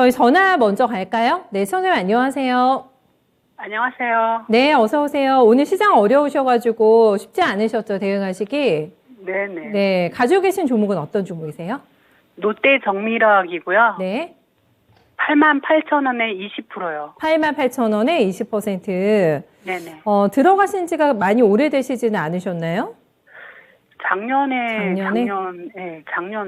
저희 전화 먼저 갈까요? 네, 선생님 안녕하세요. 안녕하세요. 네, 어서 오세요. 오늘 시장 어려우셔가지고 쉽지 않으셨죠, 대응하시기? 네네. 네, 가지고 계신 종목은 어떤 종목이세요? 롯데 정밀화학이고요. 네, 88,000원에 20%요. 88,000원에 20%. 네네. 들어가신 지가 많이 오래되시지는 않으셨나요? 작년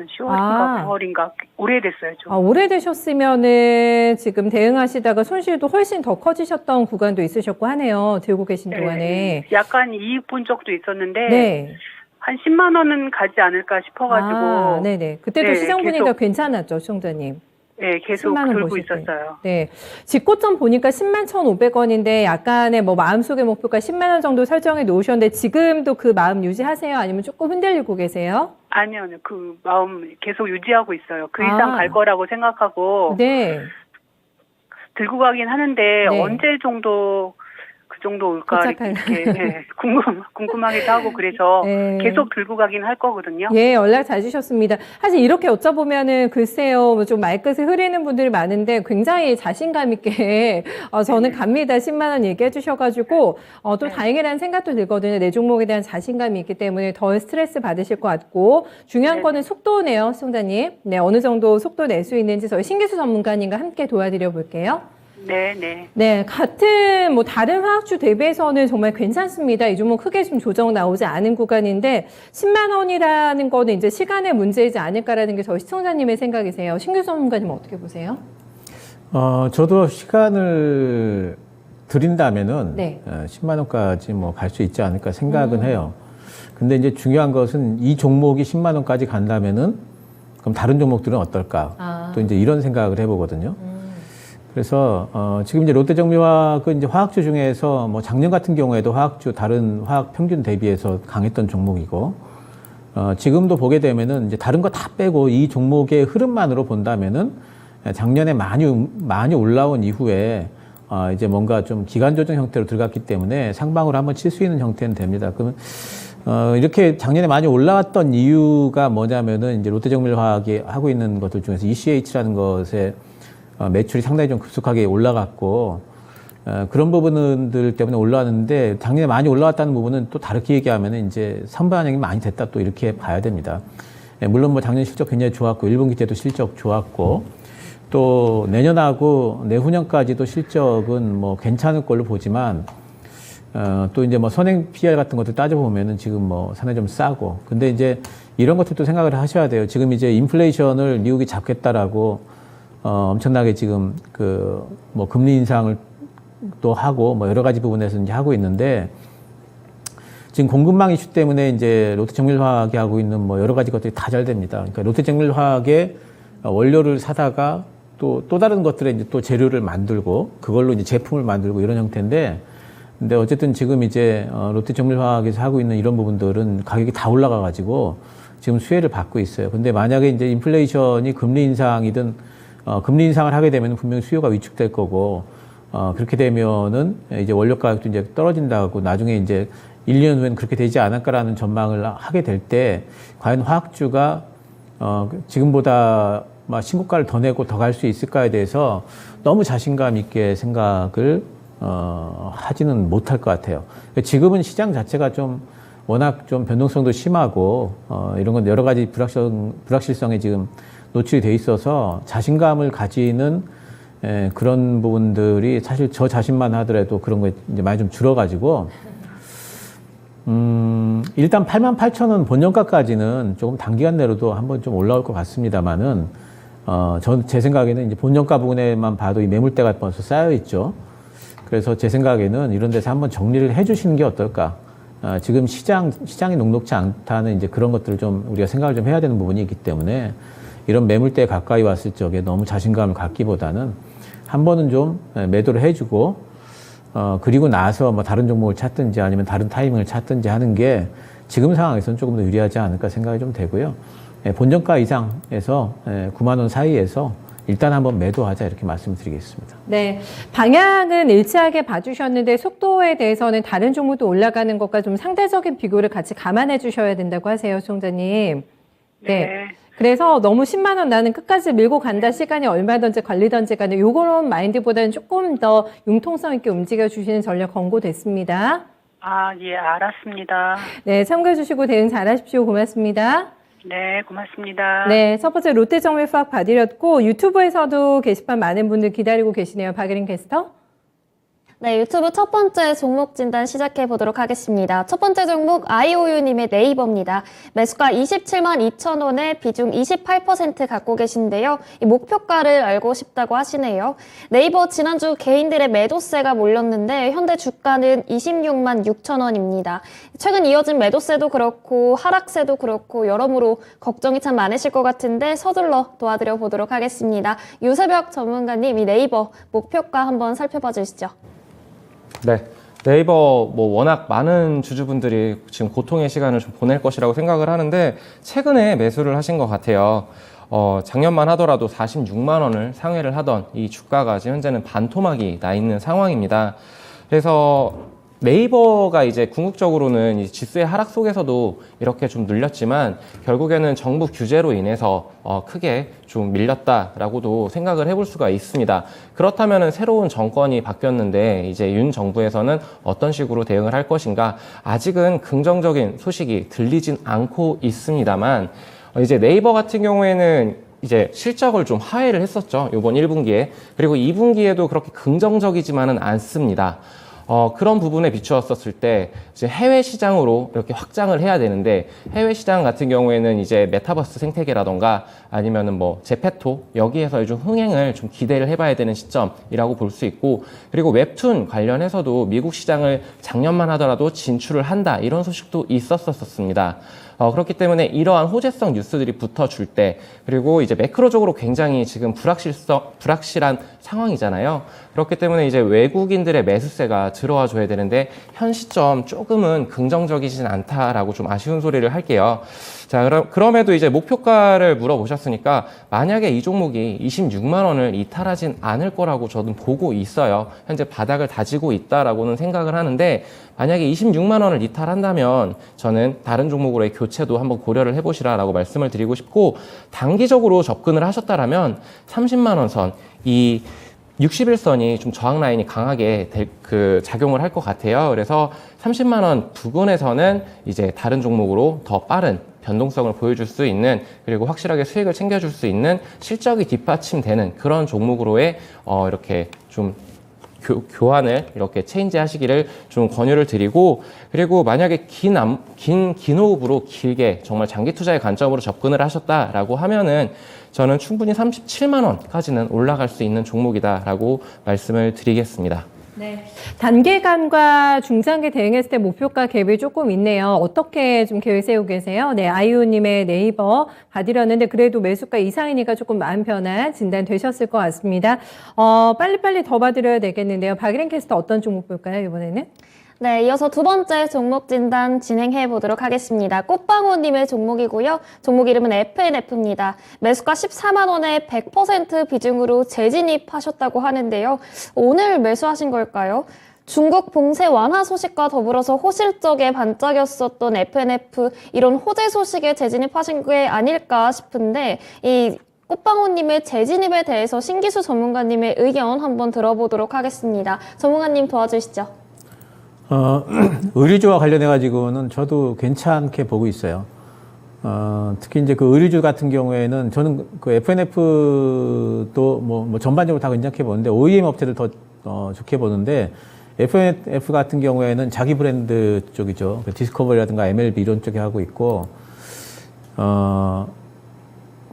10월인가 9월인가 오래됐어요, 좀. 오래되셨으면은 지금 대응하시다가 손실도 훨씬 더 커지셨던 구간도 있으셨고 하네요. 들고 계신 동안에. 약간 이익 본 적도 있었는데 네. 한 10만 원은 가지 않을까 싶어가지고 네네. 그때도 네, 시장 분위기가 계속, 괜찮았죠, 시청자님. 네, 계속 10만 원 들고 보실 때. 있었어요. 네. 직고점 보니까 10만 1,500원인데 약간의 뭐 마음속의 목표가 10만 원 정도 설정해 놓으셨는데 지금도 그 마음 유지하세요? 아니면 조금 흔들리고 계세요? 아니요, 그 마음 계속 유지하고 있어요. 그 이상 갈 거라고 생각하고 네. 들고 가긴 하는데 네. 언제 정도 그 정도 올까 도착할. 이렇게 궁금하기도 하고 그래서 네. 계속 들고 가긴 할 거거든요. 예, 연락 잘 주셨습니다. 사실 이렇게 여쭤보면은 글쎄요, 뭐좀 말끝을 흐리는 분들이 많은데 굉장히 자신감 있게 저는 갑니다. 10만 원 얘기해 주셔가지고 또 다행이라는 생각도 들거든요. 내 종목에 대한 자신감이 있기 때문에 덜 스트레스 받으실 것 같고 중요한 거는 속도네요, 시청자님. 네, 어느 정도 속도 낼 수 있는지 저희 신기수 전문가님과 함께 도와드려 볼게요. 네. 네, 같은 뭐 다른 화학주 대비해서는 정말 괜찮습니다. 이 종목 크게 좀 조정 나오지 않은 구간인데 10만 원이라는 거는 이제 시간의 문제이지 않을까라는 게 저희 시청자님의 생각이세요. 신규 전문가님 어떻게 보세요? 저도 시간을 드린다면은 네. 10만 원까지 뭐 갈 수 있지 않을까 생각은 해요. 근데 이제 중요한 것은 이 종목이 10만 원까지 간다면은 그럼 다른 종목들은 어떨까? 또 이제 이런 생각을 해보거든요. 그래서 지금 이제 롯데정밀화학은 이제 화학주 중에서 뭐 작년 같은 경우에도 화학주 다른 화학 평균 대비해서 강했던 종목이고 지금도 보게 되면은 이제 다른 거 다 빼고 이 종목의 흐름만으로 본다면은 작년에 많이 올라온 이후에 이제 뭔가 좀 기간 조정 형태로 들어갔기 때문에 상방으로 한번 칠 수 있는 형태는 됩니다. 그러면 이렇게 작년에 많이 올라왔던 이유가 뭐냐면은 이제 롯데정밀화학이 하고 있는 것들 중에서 ECH라는 것에 매출이 상당히 좀 급속하게 올라갔고 그런 부분들 때문에 올라왔는데 작년에 많이 올라왔다는 부분은 또 다르게 얘기하면 이제 선반영이 많이 됐다 또 이렇게 봐야 됩니다. 물론 뭐 작년 실적 굉장히 좋았고 1분기 때도 실적 좋았고 또 내년하고 내후년까지도 실적은 뭐 괜찮을 걸로 보지만 또 이제 뭐 선행 PR 같은 것들 따져보면은 지금 뭐 상당히 좀 싸고 근데 이제 이런 것들도 생각을 하셔야 돼요. 지금 이제 인플레이션을 미국이 잡겠다라고 엄청나게 지금 뭐 금리 인상을 또 하고 뭐 여러 가지 부분에서 이제 하고 있는데 지금 공급망 이슈 때문에 이제 롯데정밀화학이 하고 있는 뭐 여러 가지 것들이 다 잘 됩니다. 그러니까 롯데정밀화학의 원료를 사다가 또 다른 것들에 이제 또 재료를 만들고 그걸로 이제 제품을 만들고 이런 형태인데 근데 어쨌든 지금 이제 롯데정밀화학에서 하고 있는 이런 부분들은 가격이 다 올라가 가지고 지금 수혜를 받고 있어요. 근데 만약에 이제 인플레이션이 금리 인상이든 금리 인상을 하게 되면 분명히 수요가 위축될 거고, 그렇게 되면은 이제 원료 가격도 이제 떨어진다고 나중에 이제 1, 2년 후에는 그렇게 되지 않을까라는 전망을 하게 될 때, 과연 화학주가, 지금보다 막 신고가를 더 내고 더 갈 수 있을까에 대해서 너무 자신감 있게 생각을, 하지는 못할 것 같아요. 지금은 시장 자체가 좀 워낙 좀 변동성도 심하고, 이런 건 여러 가지 불확실성에 지금 노출이 돼 있어서 자신감을 가지는 그런 부분들이 사실 저 자신만 하더라도 그런 거 이제 많이 좀 줄어가지고 일단 88,000원 본연가까지는 조금 단기간 내로도 한번 좀 올라올 것 같습니다만은 제 생각에는 이제 본연가 부분에만 봐도 이 매물대가 벌써 쌓여 있죠. 그래서 제 생각에는 이런 데서 한번 정리를 해주시는 게 어떨까? 지금 시장이 녹록지 않다는 이제 그런 것들을 좀 우리가 생각을 좀 해야 되는 부분이 있기 때문에. 이런 매물대에 가까이 왔을 적에 너무 자신감을 갖기보다는 한 번은 좀 매도를 해주고 그리고 나서 뭐 다른 종목을 찾든지 아니면 다른 타이밍을 찾든지 하는 게 지금 상황에서는 조금 더 유리하지 않을까 생각이 좀 되고요. 본전가 이상에서 9만 원 사이에서 일단 한번 매도하자 이렇게 말씀드리겠습니다. 네, 방향은 일치하게 봐주셨는데 속도에 대해서는 다른 종목도 올라가는 것과 좀 상대적인 비교를 같이 감안해 주셔야 된다고 하세요, 시청자님. 네. 그래서 너무 10만 원 나는 끝까지 밀고 간다 시간이 얼마든지 걸리든지 간에 요거는 마인드보다는 조금 더 융통성 있게 움직여 주시는 전략 권고됐습니다. 아, 예, 알았습니다. 네, 참고해 주시고 대응 잘하십시오. 고맙습니다. 네, 고맙습니다. 네, 첫 번째 롯데정밀 수학 봐드렸고 유튜브에서도 게시판 많은 분들 기다리고 계시네요. 박예린 캐스터. 네, 유튜브 첫 번째 종목 진단 시작해 보도록 하겠습니다. 첫 번째 종목 IOU님의 네이버입니다. 매수가 27만 2천 원에 비중 28% 갖고 계신데요. 이 목표가를 알고 싶다고 하시네요. 네이버 지난주 개인들의 매도세가 몰렸는데 현재 주가는 26만 6천 원입니다. 최근 이어진 매도세도 그렇고 하락세도 그렇고 여러모로 걱정이 참 많으실 것 같은데 서둘러 도와드려 보도록 하겠습니다. 유세벽 전문가님, 이 네이버 목표가 한번 살펴봐 주시죠. 네. 네이버 뭐 워낙 많은 주주분들이 지금 고통의 시간을 좀 보낼 것이라고 생각을 하는데 최근에 매수를 하신 것 같아요. 작년만 하더라도 46만 원을 상회를 하던 이 주가가 지금 현재는 반토막이 나 있는 상황입니다. 그래서 네이버가 이제 궁극적으로는 이 지수의 하락 속에서도 이렇게 좀 눌렸지만 결국에는 정부 규제로 인해서 크게 좀 밀렸다라고도 생각을 해볼 수가 있습니다. 그렇다면 새로운 정권이 바뀌었는데 이제 윤 정부에서는 어떤 식으로 대응을 할 것인가 아직은 긍정적인 소식이 들리진 않고 있습니다만 이제 네이버 같은 경우에는 이제 실적을 좀 하회를 했었죠. 이번 1분기에. 그리고 2분기에도 그렇게 긍정적이지만은 않습니다. 그런 부분에 비추었었을 때 이제 해외 시장으로 이렇게 확장을 해야 되는데 해외 시장 같은 경우에는 이제 메타버스 생태계라던가 아니면은 뭐 제페토 여기에서 좀 흥행을 좀 기대를 해봐야 되는 시점이라고 볼 수 있고 그리고 웹툰 관련해서도 미국 시장을 작년만 하더라도 진출을 한다 이런 소식도 있었었습니다. 그렇기 때문에 이러한 호재성 뉴스들이 붙어줄 때 그리고 이제 매크로적으로 굉장히 지금 불확실한 상황이잖아요. 그렇기 때문에 이제 외국인들의 매수세가 들어와 줘야 되는데 현 시점 조금은 긍정적이진 않다라고 좀 아쉬운 소리를 할게요. 자, 그럼에도 이제 목표가를 물어보셨으니까 만약에 이 종목이 26만 원을 이탈하진 않을 거라고 저는 보고 있어요. 현재 바닥을 다지고 있다라고는 생각을 하는데 만약에 26만 원을 이탈한다면 저는 다른 종목으로의 교체도 한번 고려를 해보시라라고 말씀을 드리고 싶고 단기적으로 접근을 하셨다라면 30만 원 선, 이 60일선이 좀 저항 라인이 강하게 작용을 할 것 같아요. 그래서 30만 원 부근에서는 이제 다른 종목으로 더 빠른 변동성을 보여줄 수 있는 그리고 확실하게 수익을 챙겨줄 수 있는 실적이 뒷받침되는 그런 종목으로의 이렇게 좀 교환을 이렇게 체인지 하시기를 좀 권유를 드리고 그리고 만약에 긴 호흡으로 길게 정말 장기 투자의 관점으로 접근을 하셨다라고 하면은 저는 충분히 37만 원까지는 올라갈 수 있는 종목이다라고 말씀을 드리겠습니다. 네. 단기간과 중장기 대응했을 때 목표가 갭이 조금 있네요. 어떻게 좀 계획 세우고 계세요? 네, 아이유님의 네이버 봐드렸는데 그래도 매수가 이상이니까 조금 마음 편한 진단 되셨을 것 같습니다. 빨리빨리 더 봐드려야 되겠는데요. 박예린 캐스터 어떤 종목 볼까요, 이번에는? 네, 이어서 두 번째 종목 진단 진행해 보도록 하겠습니다. 꽃방울님의 종목이고요. 종목 이름은 FNF입니다. 매수가 14만 원에 100% 비중으로 재진입하셨다고 하는데요. 오늘 매수하신 걸까요? 중국 봉쇄 완화 소식과 더불어서 호실적에 반짝였었던 FNF 이런 호재 소식에 재진입하신 게 아닐까 싶은데 이 꽃방울님의 재진입에 대해서 신기수 전문가님의 의견 한번 들어보도록 하겠습니다. 전문가님 도와주시죠. 의류주와 관련해가지고는 저도 괜찮게 보고 있어요. 특히 이제 그 의류주 같은 경우에는 저는 그 FNF도 뭐 전반적으로 다 괜찮게 보는데 OEM 업체들 더 좋게 보는데 FNF 같은 경우에는 자기 브랜드 쪽이죠. 디스커버리라든가 MLB 이런 쪽에 하고 있고,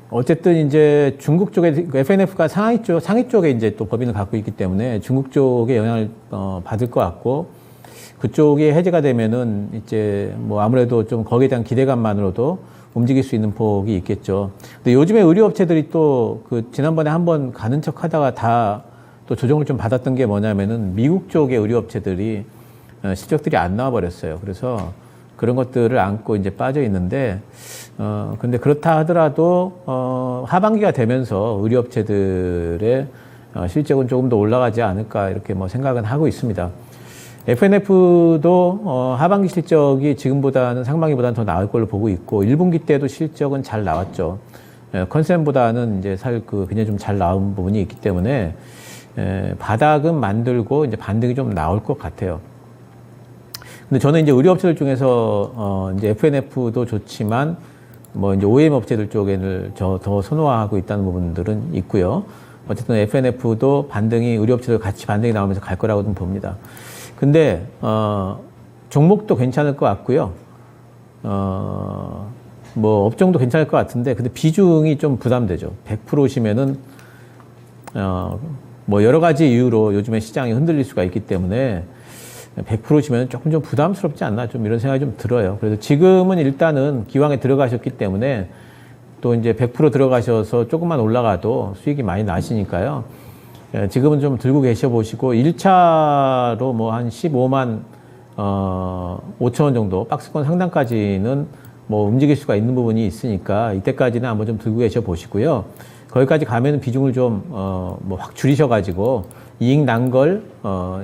어쨌든 이제 중국 쪽에 FNF가 상위 쪽에 이제 또 법인을 갖고 있기 때문에 중국 쪽에 영향을 받을 것 같고, 그쪽이 해제가 되면은 이제 뭐 아무래도 좀 거기에 대한 기대감만으로도 움직일 수 있는 폭이 있겠죠. 근데 요즘에 의류업체들이 또 그 지난번에 한번 가는 척 하다가 다 또 조정을 좀 받았던 게 뭐냐면은 미국 쪽의 의류업체들이 실적들이 안 나와 버렸어요. 그래서 그런 것들을 안고 이제 빠져 있는데, 근데 그렇다 하더라도, 하반기가 되면서 의류업체들의 실적은 조금 더 올라가지 않을까 이렇게 뭐 생각은 하고 있습니다. FNF도 하반기 실적이 지금보다는 상반기보다는 더 나을 걸로 보고 있고 1분기 때도 실적은 잘 나왔죠. 컨센보다는 이제 굉장히 좀 잘 나온 부분이 있기 때문에 바닥은 만들고 이제 반등이 좀 나올 것 같아요. 근데 저는 이제 의료업체들 중에서 이제 FNF도 좋지만 뭐 이제 OEM 업체들 쪽에는 더 선호하고 있다는 부분들은 있고요. 어쨌든 FNF도 반등이 의료업체들 같이 반등이 나오면서 갈 거라고 좀 봅니다. 근데 종목도 괜찮을 것 같고요. 뭐 업종도 괜찮을 것 같은데 근데 비중이 좀 부담되죠. 100%시면은 뭐 여러 가지 이유로 요즘에 시장이 흔들릴 수가 있기 때문에 100%시면 조금 좀 부담스럽지 않나 좀 이런 생각이 좀 들어요. 그래서 지금은 일단은 기왕에 들어가셨기 때문에 또 이제 100% 들어가셔서 조금만 올라가도 수익이 많이 나시니까요. 지금은 좀 들고 계셔 보시고 1차로 뭐 한 15만 5천 원 정도 박스권 상단까지는 뭐 움직일 수가 있는 부분이 있으니까 이때까지는 한번 좀 들고 계셔 보시고요. 거기까지 가면 비중을 좀 뭐 확 줄이셔가지고 이익 난 걸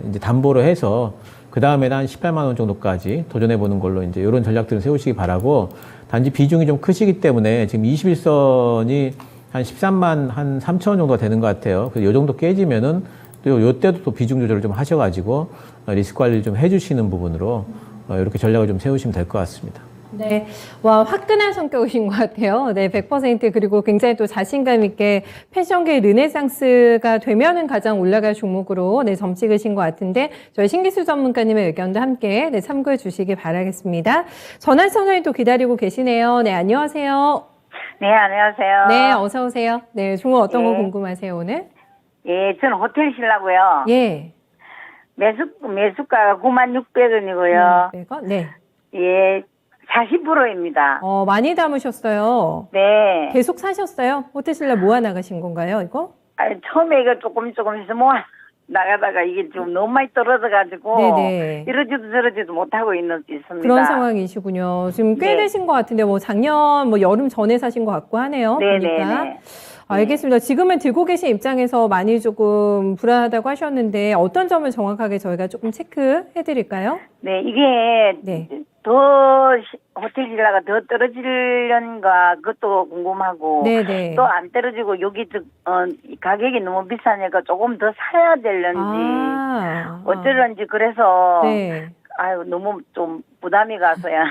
이제 담보로 해서 그 다음에는 한 18만 원 정도까지 도전해 보는 걸로 이제 이런 전략들을 세우시기 바라고 단지 비중이 좀 크시기 때문에 지금 21선이 한 13만 한 3천 원 정도가 되는 것 같아요. 그래서 이 정도 깨지면은 또 요때도 또 비중 조절을 좀 하셔가지고 리스크 관리를 좀 해주시는 부분으로 이렇게 전략을 좀 세우시면 될 것 같습니다. 네. 와, 화끈한 성격이신 것 같아요. 네, 100% 그리고 굉장히 또 자신감 있게 패션계 르네상스가 되면은 가장 올라갈 종목으로 네, 점 찍으신 것 같은데 저희 신기수 전문가님의 의견도 함께 네, 참고해 주시기 바라겠습니다. 전화 선언도 기다리고 계시네요. 네, 안녕하세요. 네, 안녕하세요. 네, 어서 오세요. 네, 종목 어떤 거 예. 궁금하세요, 오늘? 예, 저는 호텔 신라고요. 예. 매수가가 96,600원이고요. 100원? 네. 예, 40%입니다. 많이 담으셨어요. 네. 계속 사셨어요? 호텔신라 모아 나가신 건가요, 이거? 처음에 이거 조금 해서 나가다가 이게 좀 너무 많이 떨어져가지고. 네네. 이러지도 저러지도 못하고 있습니다. 그런 상황이시군요. 지금 꽤 네. 되신 것 같은데, 뭐 작년, 뭐 여름 전에 사신 것 같고 하네요. 보니까. 네네네. 알겠습니다. 지금은 들고 계신 입장에서 많이 조금 불안하다고 하셨는데, 어떤 점을 정확하게 저희가 조금 체크해 드릴까요? 네, 이게 네. 호텔 신라가 더 떨어지려는가 그것도 궁금하고. 네네. 또 안 떨어지고 여기 가격이 너무 비싸니까 조금 더 사야 되는지 어쩌는지 그래서 네. 아유 너무 좀 부담이 가서야.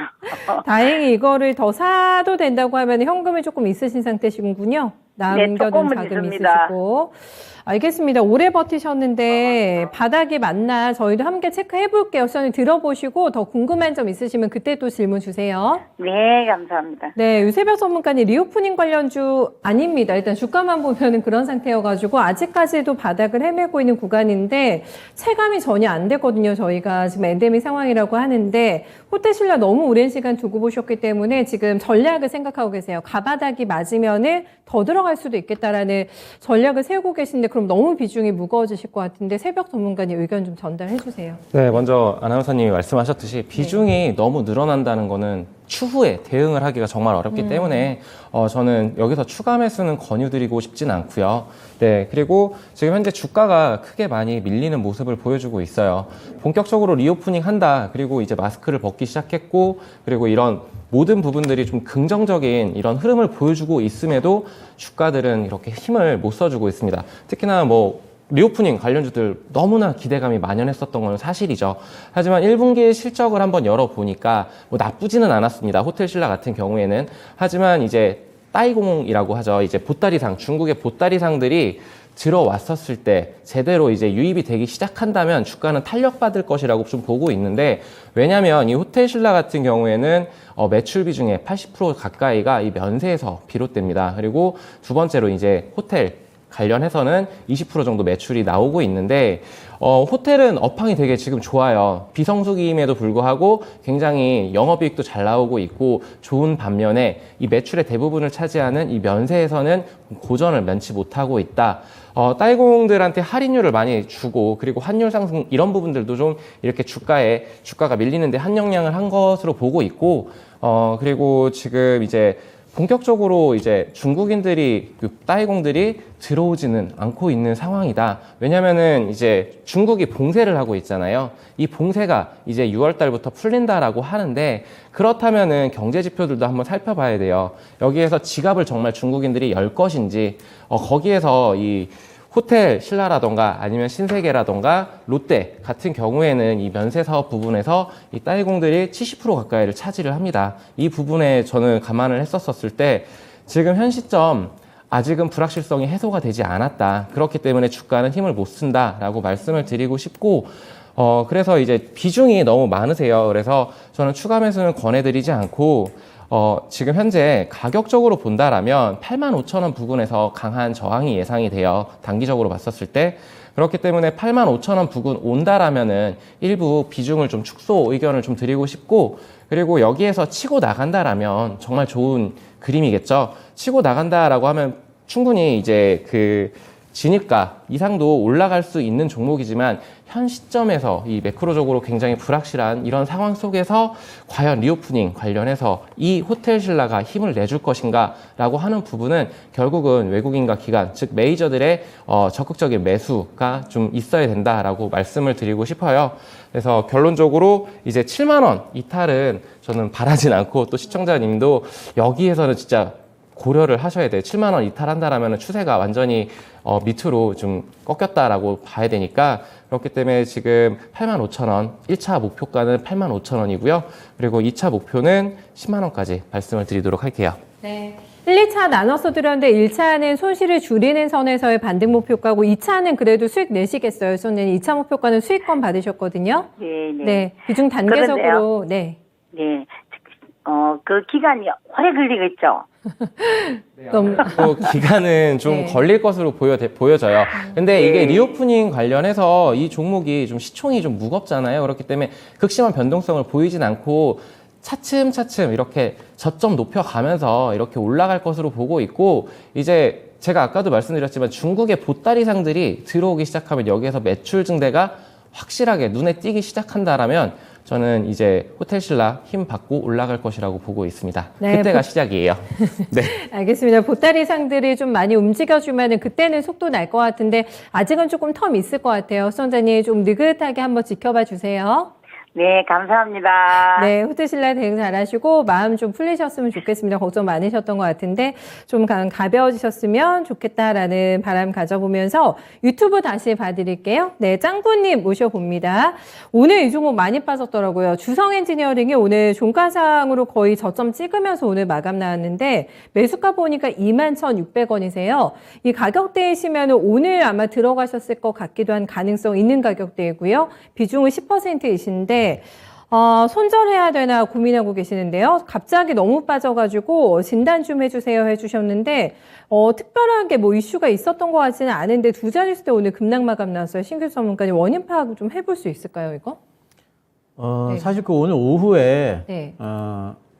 다행히 이거를 더 사도 된다고 하면 현금이 조금 있으신 상태시군요. 남겨둔 조금은 자금이 있습니다. 있으시고. 알겠습니다. 오래 버티셨는데 바닥이 맞나 저희도 함께 체크해 볼게요. 우선 들어보시고 더 궁금한 점 있으시면 그때 또 질문 주세요. 네, 감사합니다. 네, 유세별 전문가님 리오프닝 관련주 아닙니다. 일단 주가만 보면은 그런 상태여가지고 아직까지도 바닥을 헤매고 있는 구간인데 체감이 전혀 안 되거든요. 저희가 지금 엔데믹 상황이라고 하는데 호텔신라 너무 오랜 시간 두고 보셨기 때문에 지금 전략을 생각하고 계세요. 가바닥이 맞으면은 더 들어갈 수도 있겠다라는 전략을 세우고 계신데 그럼 너무 비중이 무거워지실 것 같은데 새벽 전문가님 의견 좀 전달해 주세요. 네, 먼저 아나운서님이 말씀하셨듯이 비중이 너무 늘어난다는 거는 추후에 대응을 하기가 정말 어렵기 때문에 저는 여기서 추가 매수는 권유드리고 싶진 않고요. 네, 그리고 지금 현재 주가가 크게 많이 밀리는 모습을 보여주고 있어요. 본격적으로 리오프닝 한다. 그리고 이제 마스크를 벗기 시작했고 그리고 이런 모든 부분들이 좀 긍정적인 이런 흐름을 보여주고 있음에도 주가들은 이렇게 힘을 못 써주고 있습니다. 특히나 뭐 리오프닝 관련주들 너무나 기대감이 만연했었던 건 사실이죠. 하지만 1분기 실적을 한번 열어보니까 뭐 나쁘지는 않았습니다. 호텔신라 같은 경우에는. 하지만 이제 따이공이라고 하죠. 이제 보따리상, 중국의 보따리상들이 들어왔었을 때 제대로 이제 유입이 되기 시작한다면 주가는 탄력받을 것이라고 좀 보고 있는데 왜냐하면 이 호텔신라 같은 경우에는 매출 비중의 80% 가까이가 이 면세에서 비롯됩니다. 그리고 두 번째로 이제 호텔 관련해서는 20% 정도 매출이 나오고 있는데 호텔은 업황이 되게 지금 좋아요. 비성수기임에도 불구하고 굉장히 영업이익도 잘 나오고 있고 좋은 반면에 이 매출의 대부분을 차지하는 이 면세에서는 고전을 면치 못하고 있다. 따이공들한테 할인율을 많이 주고 그리고 환율 상승 이런 부분들도 좀 이렇게 주가가 밀리는데 한 영향을 한 것으로 보고 있고 그리고 지금 이제 본격적으로 이제 중국인들이 따이공들이 들어오지는 않고 있는 상황이다. 왜냐면은 이제 중국이 봉쇄를 하고 있잖아요. 이 봉쇄가 이제 6월 달부터 풀린다라고 하는데 그렇다면은 경제 지표들도 한번 살펴봐야 돼요. 여기에서 지갑을 정말 중국인들이 열 것인지 거기에서 이 호텔 신라라던가 아니면 신세계라던가 롯데 같은 경우에는 이 면세 사업 부분에서 이 따이공들이 70% 가까이를 차지를 합니다. 이 부분에 저는 감안을 했었을 때 지금 현 시점 아직은 불확실성이 해소가 되지 않았다. 그렇기 때문에 주가는 힘을 못 쓴다라고 말씀을 드리고 싶고 그래서 이제 비중이 너무 많으세요. 그래서 저는 추가 매수는 권해드리지 않고 지금 현재 가격적으로 본다라면 85,000원 부근에서 강한 저항이 예상이 돼요. 단기적으로 봤었을 때. 그렇기 때문에 85,000원 부근 온다라면은 일부 비중을 좀 축소 의견을 좀 드리고 싶고, 그리고 여기에서 치고 나간다라면 정말 좋은 그림이겠죠. 치고 나간다라고 하면 충분히 이제 그 진입가 이상도 올라갈 수 있는 종목이지만 현 시점에서 이 매크로적으로 굉장히 불확실한 이런 상황 속에서 과연 리오프닝 관련해서 이 호텔 신라가 힘을 내줄 것인가 라고 하는 부분은 결국은 외국인과 기관, 즉 메이저들의 적극적인 매수가 좀 있어야 된다라고 말씀을 드리고 싶어요. 그래서 결론적으로 이제 7만 원 이탈은 저는 바라진 않고, 또 시청자님도 여기에서는 진짜 고려를 하셔야 돼요. 7만 원 이탈한다라면 추세가 완전히 밑으로 좀 꺾였다라고 봐야 되니까, 그렇기 때문에 지금 85,000원, 1차 목표가는 85,000원이고요. 그리고 2차 목표는 10만 원까지 말씀을 드리도록 할게요. 네. 1, 2차 나눠서 드렸는데 1차는 손실을 줄이는 선에서의 반등 목표가고 2차는 그래도 수익 내시겠어요. 손님 2차 목표가는 수익권 받으셨거든요. 네, 네. 네. 비중 단계적으로 네. 네. 그 기간이 오래 걸리겠죠? 너무 기간은 좀 네. 걸릴 것으로 보여져요. 근데 이게 리오프닝 관련해서 이 종목이 좀 시총이 좀 무겁잖아요. 그렇기 때문에 극심한 변동성을 보이진 않고 차츰차츰 이렇게 저점 높여가면서 이렇게 올라갈 것으로 보고 있고, 이제 제가 아까도 말씀드렸지만 중국의 보따리상들이 들어오기 시작하면 여기에서 매출 증대가 확실하게 눈에 띄기 시작한다라면 저는 이제 호텔 신라 힘 받고 올라갈 것이라고 보고 있습니다. 네, 그때가 시작이에요. 네. 알겠습니다. 보따리 상들이 좀 많이 움직여주면 그때는 속도 날 것 같은데 아직은 조금 텀 있을 것 같아요. 수선자님 좀 느긋하게 한번 지켜봐 주세요. 네, 감사합니다. 네, 호텔 신라 대응 잘하시고 마음 좀 풀리셨으면 좋겠습니다. 걱정 많으셨던 것 같은데 좀 가벼워지셨으면 좋겠다라는 바람 가져보면서 유튜브 다시 봐드릴게요. 네, 짱구님 모셔봅니다. 오늘 이 종목 많이 빠졌더라고요. 주성 엔지니어링이 오늘 종가상으로 거의 저점 찍으면서 오늘 마감 나왔는데 매수가 보니까 21,600원이세요. 이 가격대이시면 오늘 아마 들어가셨을 것 같기도 한 가능성 있는 가격대이고요. 비중은 10%이신데 손절해야 되나 고민하고 계시는데요. 갑자기 너무 빠져가지고 진단 좀 해주세요 해주셨는데 특별하게 뭐 이슈가 있었던 것 같지는 않은데 두 자릿수 때 오늘 급락 마감 나왔어요. 신규 전문가님 원인 파악 좀 해볼 수 있을까요, 이거? 네. 사실 그 오늘 오후에 네.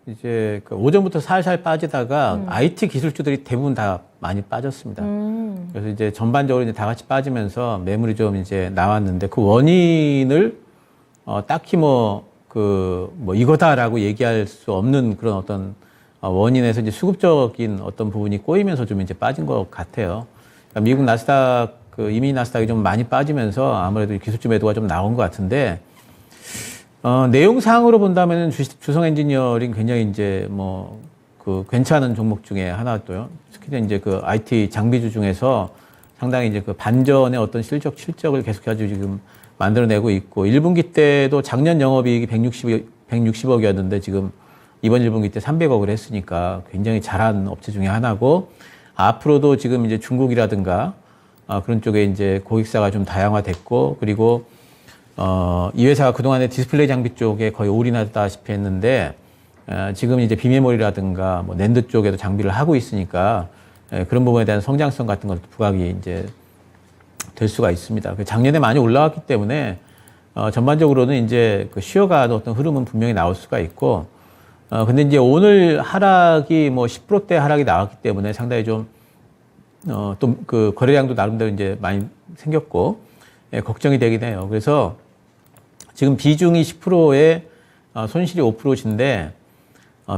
이제 그 오전부터 살살 빠지다가 IT 기술주들이 대부분 다 많이 빠졌습니다. 그래서 이제 전반적으로 이제 다 같이 빠지면서 매물이 좀 이제 나왔는데 그 원인을 딱히 이거다라고 얘기할 수 없는 그런 어떤 원인에서 이제 수급적인 어떤 부분이 꼬이면서 좀 이제 빠진 것 같아요. 그러니까 미국 나스닥, 이미 나스닥이 좀 많이 빠지면서 아무래도 기술주 매도가 좀 나온 것 같은데, 내용상으로 본다면은 주성 엔지니어링 굉장히 이제 괜찮은 종목 중에 하나도요. 특히 이제 그 IT 장비주 중에서 상당히 이제 그 반전의 어떤 실적을 계속해서 지금 만들어내고 있고, 1분기 때도 작년 영업이익이 160억이었는데 지금 이번 1분기 때 300억을 했으니까 굉장히 잘한 업체 중에 하나고, 앞으로도 지금 이제 중국이라든가 그런 쪽에 이제 고객사가 좀 다양화됐고, 그리고 이 회사가 그동안에 디스플레이 장비 쪽에 거의 올인하다시피 했는데 지금 이제 비메모리라든가 낸드 쪽에도 장비를 하고 있으니까 그런 부분에 대한 성장성 같은 것도 부각이 이제 될 수가 있습니다. 작년에 많이 올라왔기 때문에 전반적으로는 이제 그 쉬어가는 어떤 흐름은 분명히 나올 수가 있고, 근데 이제 오늘 하락이 10%대 하락이 나왔기 때문에 상당히 좀 또 그 거래량도 나름대로 이제 많이 생겼고 걱정이 되긴 해요. 그래서 지금 비중이 10%에 손실이 5%인데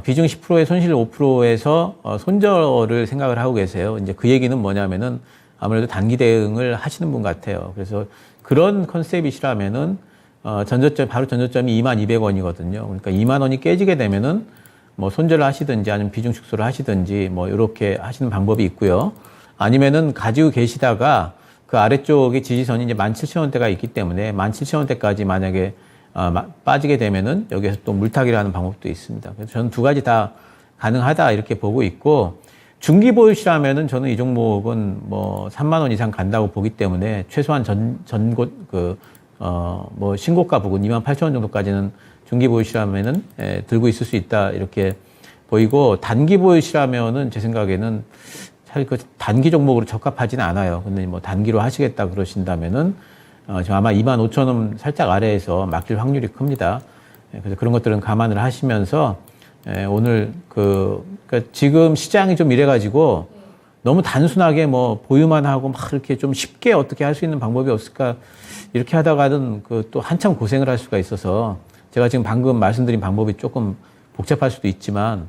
비중 10%에 손실 5%에서 손절을 생각을 하고 계세요. 이제 그 얘기는 뭐냐면은 아무래도 단기 대응을 하시는 분 같아요. 그래서 그런 컨셉이시라면은 바로 전저점이 22,200원이거든요. 그러니까 2만 원이 깨지게 되면은 뭐 손절을 하시든지 아니면 비중 축소를 하시든지 뭐 이렇게 하시는 방법이 있고요. 아니면은 가지고 계시다가 그 아래쪽에 지지선이 이제 17,000원대가 있기 때문에 17,000원대까지 만약에 빠지게 되면은 여기에서 또 물타기를 하는 방법도 있습니다. 그래서 저는 두 가지 다 가능하다 이렇게 보고 있고, 중기 보유시라면은 저는 이 종목은 뭐 3만 원 이상 간다고 보기 때문에 최소한 뭐 신고가 부근 28,000원 정도까지는 중기 보유시라면은 들고 있을 수 있다 이렇게 보이고, 단기 보유시라면은 제 생각에는 사실 그 단기 종목으로 적합하지는 않아요. 근데 뭐 단기로 하시겠다 그러신다면은 지금 아마 25,000원 살짝 아래에서 막힐 확률이 큽니다. 그래서 그런 것들은 감안을 하시면서 오늘 그러니까 지금 시장이 좀 이래가지고 너무 단순하게 뭐 보유만 하고 막 이렇게 좀 쉽게 어떻게 할 수 있는 방법이 없을까 이렇게 하다가는 그 또 한참 고생을 할 수가 있어서 제가 지금 방금 말씀드린 방법이 조금 복잡할 수도 있지만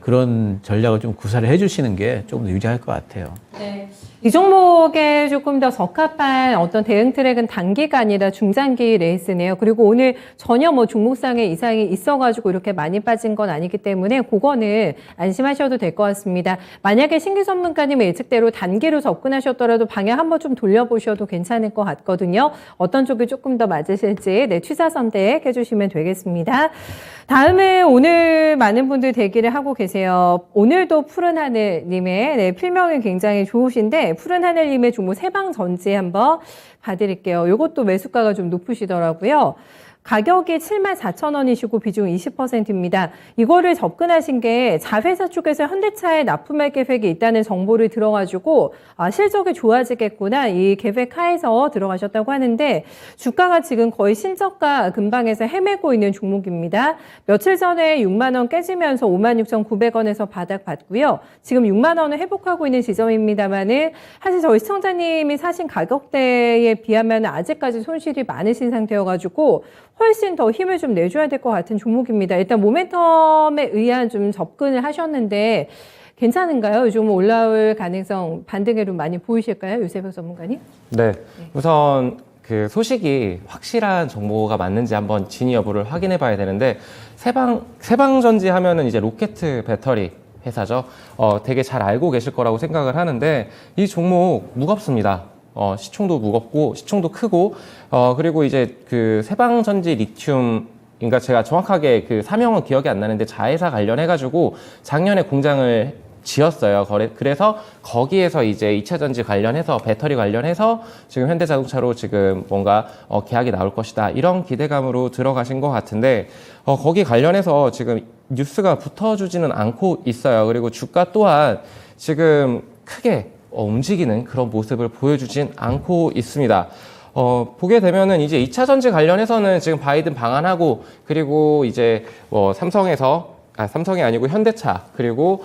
그런 전략을 좀 구사를 해주시는 게 조금 더 유리할 것 같아요. 네. 이 종목에 조금 더 적합한 어떤 대응 트랙은 단기가 아니라 중장기 레이스네요. 그리고 오늘 전혀 뭐 종목상에 이상이 있어가지고 이렇게 많이 빠진 건 아니기 때문에 그거는 안심하셔도 될 것 같습니다. 만약에 신규 전문가님의 예측대로 단기로 접근하셨더라도 방향 한번 좀 돌려보셔도 괜찮을 것 같거든요. 어떤 쪽이 조금 더 맞으실지 취사 선택 해주시면 되겠습니다. 다음은 오늘 많은 분들 대기를 하고 계세요. 오늘도 푸른 하늘님의 필명이 굉장히 좋으신데 푸른 하늘님의 종목 세방전지 한번 봐드릴게요. 이것도 매수가가 좀 높으시더라고요. 가격이 74,000원이시고 비중 20%입니다. 이거를 접근하신 게 자회사 쪽에서 현대차에 납품할 계획이 있다는 정보를 들어가지고 실적이 좋아지겠구나 이 계획 하에서 들어가셨다고 하는데 주가가 지금 거의 신저가 근방에서 헤매고 있는 종목입니다. 며칠 전에 6만 원 깨지면서 56,900원에서 바닥 봤고요. 지금 6만 원을 회복하고 있는 지점입니다만은 사실 저희 시청자님이 사신 가격대에 비하면 아직까지 손실이 많으신 상태여가지고 훨씬 더 힘을 좀 내줘야 될 것 같은 종목입니다. 일단 모멘텀에 의한 좀 접근을 하셨는데 괜찮은가요? 요즘 올라올 가능성 반등으로 많이 보이실까요? 유세벽 전문가님? 네. 우선 그 소식이 확실한 정보가 맞는지 한번 진위 여부를 확인해 봐야 되는데 세방전지 하면은 이제 로켓 배터리 회사죠. 되게 잘 알고 계실 거라고 생각을 하는데 이 종목 무겁습니다. 시총도 무겁고 시총도 크고 그리고 이제 그 세방전지 리튬 그러니까 제가 정확하게 그 사명은 기억이 안 나는데 자회사 관련해 가지고 작년에 공장을 지었어요. 그래서 거기에서 이제 2차 전지 관련해서 배터리 관련해서 지금 현대자동차로 지금 뭔가 계약이 나올 것이다 이런 기대감으로 들어가신 것 같은데 거기 관련해서 지금 뉴스가 붙어주지는 않고 있어요. 그리고 주가 또한 지금 크게 움직이는 그런 모습을 보여주진 않고 있습니다. 보게 되면은 이제 2차 전지 관련해서는 지금 바이든 방한하고 그리고 이제 뭐 삼성이 아니고 현대차 그리고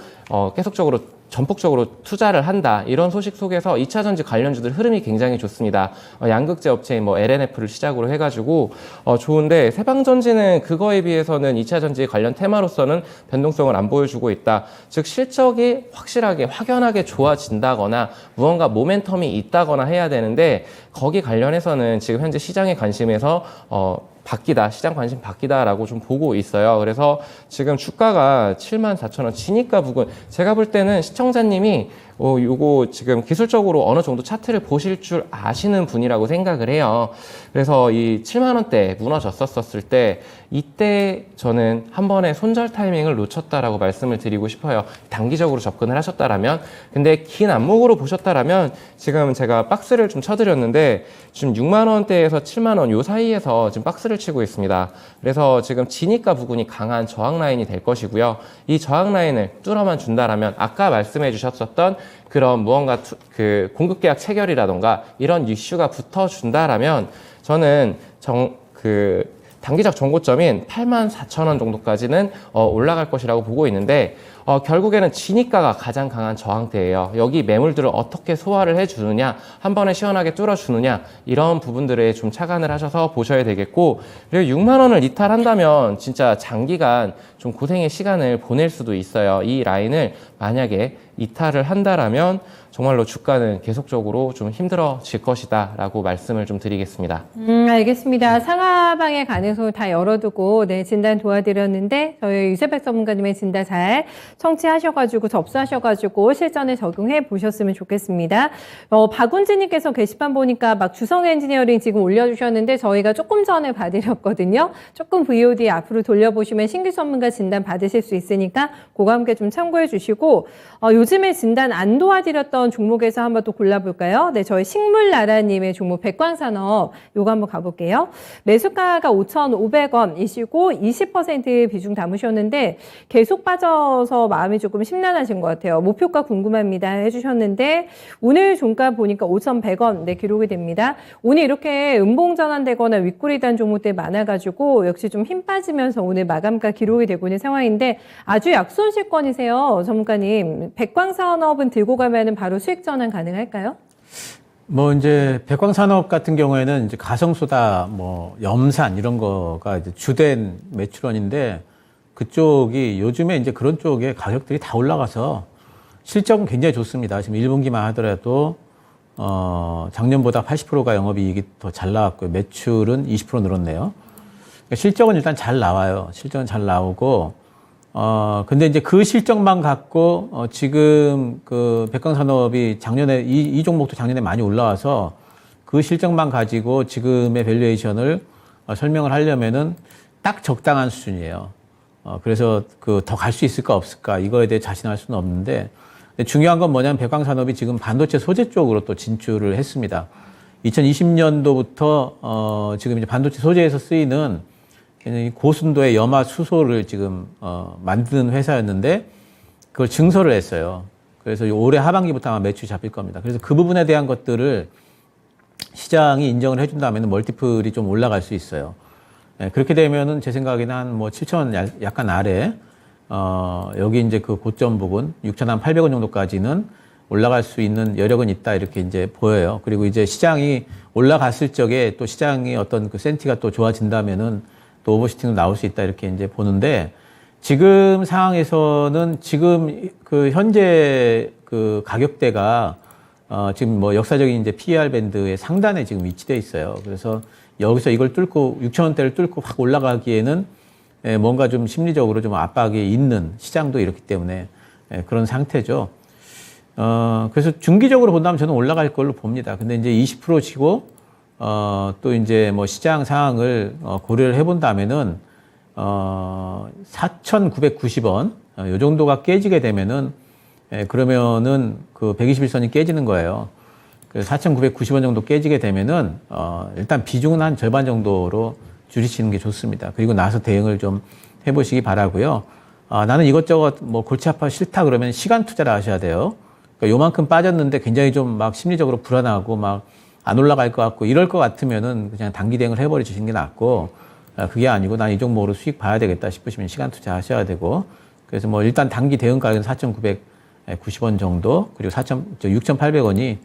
계속적으로 전폭적으로 투자를 한다 이런 소식 속에서 2차 전지 관련주들 흐름이 굉장히 좋습니다. 양극재 업체인 뭐 LNF를 시작으로 해가지고 좋은데 세방전지는 그거에 비해서는 2차 전지 관련 테마로서는 변동성을 안 보여주고 있다. 즉 실적이 확연하게 좋아진다거나 무언가 모멘텀이 있다거나 해야 되는데 거기 관련해서는 지금 현재 시장의 관심에서 시장 관심 바뀌다라고 좀 보고 있어요. 그래서 지금 주가가 74,000원 진입가 부근 제가 볼 때는 시청자님이 요거 지금 기술적으로 어느 정도 차트를 보실 줄 아시는 분이라고 생각을 해요. 그래서 이 7만 원대 무너졌었을 때 이때 저는 한 번에 손절 타이밍을 놓쳤다라고 말씀을 드리고 싶어요. 단기적으로 접근을 하셨다라면 근데 긴 안목으로 보셨다라면 지금 제가 박스를 좀 쳐드렸는데 지금 6만 원대에서 7만 원 요 사이에서 지금 박스를 치고 있습니다. 그래서 지금 진입가 부근이 강한 저항 라인이 될 것이고요. 이 저항 라인을 뚫어만 준다라면 아까 말씀해 주셨었던 그런 무언가 그 공급 계약 체결이라던가 이런 이슈가 붙어준다라면 저는 단기적 정고점인 84,000원 정도까지는 올라갈 것이라고 보고 있는데 결국에는 진입가가 가장 강한 저항대예요. 여기 매물들을 어떻게 소화를 해주느냐, 한 번에 시원하게 뚫어주느냐, 이런 부분들에 좀 착안을 하셔서 보셔야 되겠고, 그리고 6만 원을 이탈한다면 진짜 장기간 좀 고생의 시간을 보낼 수도 있어요. 이 라인을 만약에 이탈을 한다라면 정말로 주가는 계속적으로 좀 힘들어질 것이다 라고 말씀을 좀 드리겠습니다. 알겠습니다. 상하방의 가능성을 다 열어두고 진단 도와드렸는데 저희 유세백 전문가님의 진단 잘 청취하셔가지고 접수하셔가지고 실전에 적용해 보셨으면 좋겠습니다. 박운지님께서 게시판 보니까 막 주성 엔지니어링 지금 올려주셨는데 저희가 조금 전에 봐드렸거든요. 조금 VOD 앞으로 돌려보시면 신규 전문가 진단 받으실 수 있으니까 그거 함께 좀 참고해 주시고 요즘에 진단 안 도와드렸던 종목에서 한번 또 골라볼까요? 네, 저희 식물나라님의 종목 백광산업 요거 한번 가볼게요. 매수가가 5,500원이시고 20% 비중 담으셨는데 계속 빠져서 마음이 조금 심란하신 것 같아요. 목표가 궁금합니다 해주셨는데 오늘 종가 보니까 5,100원 기록이 됩니다. 오늘 이렇게 음봉 전환되거나 윗꼬리단 종목들 많아가지고 역시 좀 힘 빠지면서 오늘 마감가 기록이 되고 있는 상황인데 아주 약손실권이세요, 전문가님. 백광산업은 들고 가면은 바로 수익 전환 가능할까요? 뭐 이제 백광산업 같은 경우에는 이제 가성소다, 뭐 염산 이런 거가 이제 주된 매출원인데 그쪽이 요즘에 이제 그런 쪽에 가격들이 다 올라가서 실적은 굉장히 좋습니다. 지금 1분기만 하더라도 작년보다 80%가 영업이익이 더 잘 나왔고요. 매출은 20% 늘었네요. 그러니까 실적은 일단 잘 나와요. 실적은 잘 나오고 근데 이제 그 실적만 갖고, 지금 그 백광산업이 작년에, 이 종목도 작년에 많이 올라와서 그 실적만 가지고 지금의 밸류에이션을 설명을 하려면은 딱 적당한 수준이에요. 그래서 그 더 갈 수 있을까 없을까 이거에 대해 자신할 수는 없는데 근데 중요한 건 뭐냐면 백광산업이 지금 반도체 소재 쪽으로 또 진출을 했습니다. 2020년도부터, 지금 이제 반도체 소재에서 쓰이는 고순도의 염화 수소를 지금 만드는 회사였는데 그걸 증설을 했어요. 그래서 올해 하반기부터 아마 매출이 잡힐 겁니다. 그래서 그 부분에 대한 것들을 시장이 인정을 해준다면 멀티플이 좀 올라갈 수 있어요. 그렇게 되면은 제 생각에는 한 뭐 7,000원 약간 아래 여기 이제 그 고점 부분 6,800원 정도까지는 올라갈 수 있는 여력은 있다 이렇게 이제 보여요. 그리고 이제 시장이 올라갔을 적에 또 시장이 어떤 그 센티가 또 좋아진다면은 또 오버슈팅도 나올 수 있다 이렇게 이제 보는데 지금 상황에서는 지금 그 현재 그 가격대가 지금 뭐 역사적인 이제 PER 밴드의 상단에 지금 위치돼 있어요. 그래서 여기서 이걸 뚫고 6,000원대를 뚫고 확 올라가기에는 뭔가 좀 심리적으로 좀 압박이 있는 시장도 이렇기 때문에 그런 상태죠. 그래서 중기적으로 본다면 저는 올라갈 걸로 봅니다. 근데 이제 20% 치고 또 이제 뭐 시장 상황을 고려를 해본다면은 4,990원 요 정도가 깨지게 되면은 그러면은 그 121선이 깨지는 거예요. 그래서 4,990원 정도 깨지게 되면은 일단 비중은 한 절반 정도로 줄이시는 게 좋습니다. 그리고 나서 대응을 좀 해보시기 바라고요. 나는 이것저것 뭐 골치 아파 싫다 그러면 시간 투자를 하셔야 돼요. 그러니까 요만큼 빠졌는데 굉장히 좀 막 심리적으로 불안하고 막 안 올라갈 것 같고 이럴 것 같으면은 그냥 단기 대응을 해버려 주시는 게 낫고 그게 아니고 난 이 종목으로 수익 봐야 되겠다 싶으시면 시간 투자하셔야 되고 그래서 뭐 일단 단기 대응 가격은 4,990원 정도 그리고 6,800원이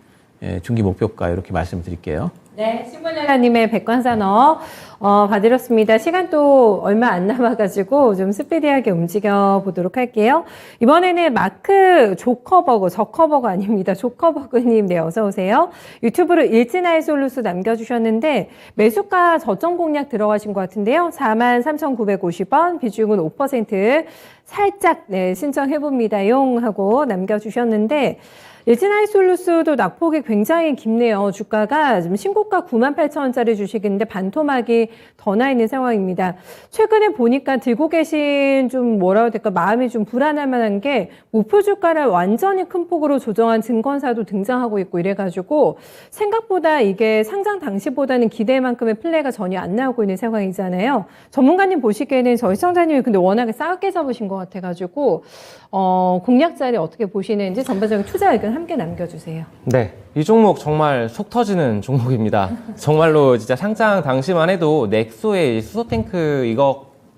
중기 목표가 이렇게 말씀드릴게요. 네, 신분야라님의 백광산업 봐드렸습니다. 시간 또 얼마 안 남아가지고 좀 스피디하게 움직여 보도록 할게요. 이번에는 마크 저커버그 아닙니다. 조커버그님, 네, 어서 오세요. 유튜브로 일진아이 솔루스 남겨주셨는데 매수가 저점 공략 들어가신 것 같은데요. 43,950원, 비중은 5%. 살짝 신청해봅니다. 용 하고 남겨주셨는데 일진아이 솔루스도 낙폭이 굉장히 깊네요. 주가가 지금 신고가 98,000원짜리 주식인데 반토막이 더 나 있는 상황입니다. 최근에 보니까 들고 계신 좀 뭐라고 해야 될까 마음이 좀 불안할 만한 게 목표 주가를 완전히 큰 폭으로 조정한 증권사도 등장하고 있고 이래가지고 생각보다 이게 상장 당시보다는 기대만큼의 플레이가 전혀 안 나오고 있는 상황이잖아요. 전문가님 보시기에는 저희 시청자님이 근데 워낙에 싸게 잡으신 것 같아가지고 공략 자리 어떻게 보시는지 전반적인 투자 의견 함께 남겨주세요. 네, 이 종목 정말 속 터지는 종목입니다. 정말로 진짜 상장 당시만 해도 넥소의 수소탱크